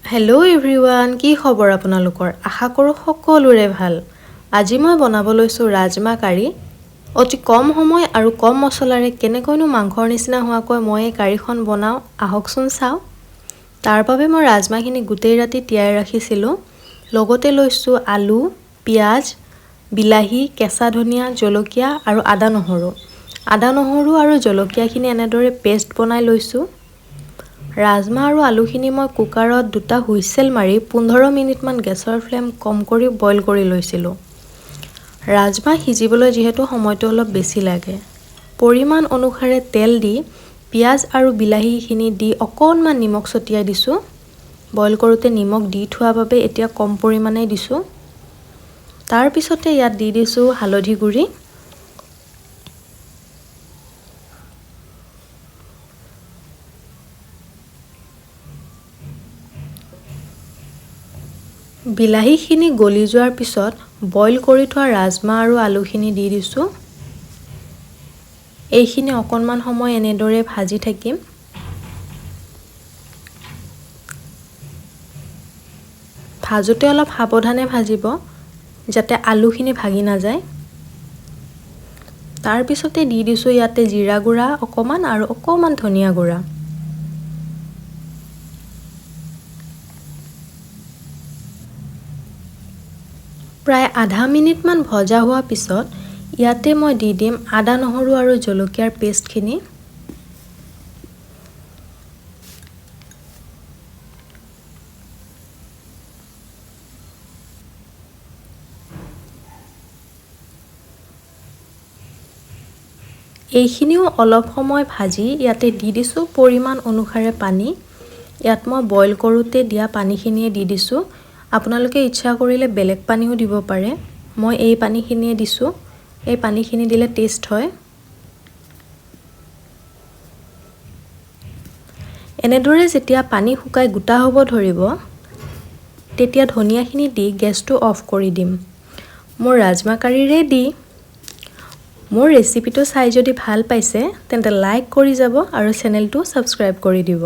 Hello' everyone, কি খবৰ আপোনালোকৰ? আশা কৰোঁ সকলোৰে ভাল। আজি মই বনাব লৈছোঁ ৰাজমা কাৰী। অতি কম সময় আৰু কম মছলাৰে কেনেকৈনো মাংসৰ নিচিনা হোৱাকৈ মই এই কাৰীখন বনাওঁ আহকচোন চাওঁ। তাৰ বাবে মই ৰাজমাখিনি গোটেই ৰাতি তিয়াই ৰাখিছিলোঁ। লগতে লৈছোঁ আলু, পিঁয়াজ, বিলাহী, কেঁচা ধনিয়া, জলকীয়া আৰু আদা নহৰু আৰু জলকীয়াখিনি এনেদৰে পেষ্ট বনাই লৈছোঁ। ৰাজমা আৰু আলুখিনি মই কুকাৰত দুটা হুইচেল মাৰি 15 মিনিটমান গেছৰ ফ্লেম কম কৰি বইল কৰি লৈছিলোঁ। ৰাজমা সিজিবলৈ যিহেতু সময়টো অলপ বেছি লাগে, পৰিমাণ অনুসাৰে তেল দি পিঁয়াজ আৰু বিলাহীখিনি দি অকণমান নিমখ ছটিয়াই দিছোঁ। বইল কৰোঁতে নিমখ দি থোৱা বাবে এতিয়া কম পৰিমাণে দিছোঁ। তাৰপিছতে ইয়াত দি দিছোঁ হালধি গুড়ি, বিলাহীখিনি গলি যোৱাৰ পিছত বইল কৰি থোৱা ৰাজমা আৰু আলুখিনি দি দিছোঁ। এইখিনি অকণমান সময় এনেদৰে ভাজি থাকিম। ভাজোতে অলপ সাৱধানে ভাজিব যাতে আলুখিনি ভাগি নাযায়। তাৰপিছতে দি দিছোঁ ইয়াতে জিৰা গুড়া অকণমান আৰু অকণমান ধনিয়া গুড়া। প্ৰায় আধা মিনিটমান ভজা হোৱাৰ পিছত ইয়াতে মই দি দিম আদা নহৰু আৰু জলকীয়াৰ পেষ্টখিনি। এইখিনিও অলপ সময় ভাজি ইয়াতে দি দিছোঁ পৰিমাণ অনুসাৰে পানী। ইয়াত মই বইল কৰোঁতে দিয়া পানীখিনিয়ে দি দিছোঁ। আপোনালোকে ইচ্ছা কৰিলে বেলেগ পানীও দিব পাৰে। মই এই পানীখিনিয়ে দিছোঁ। এই পানীখিনি দিলে টেষ্ট হয়। এনেদৰে যেতিয়া পানী শুকাই গোটা হ'ব ধৰিব, তেতিয়া ধনিয়াখিনি দি গেছটো অফ কৰি দিম। মোৰ ৰাজমা কাৰী ৰেডি। মোৰ ৰেচিপিটো চাই যদি ভাল পাইছে তেন্তে লাইক কৰি যাব আৰু চেনেলটো ছাবস্ক্ৰাইব কৰি দিব।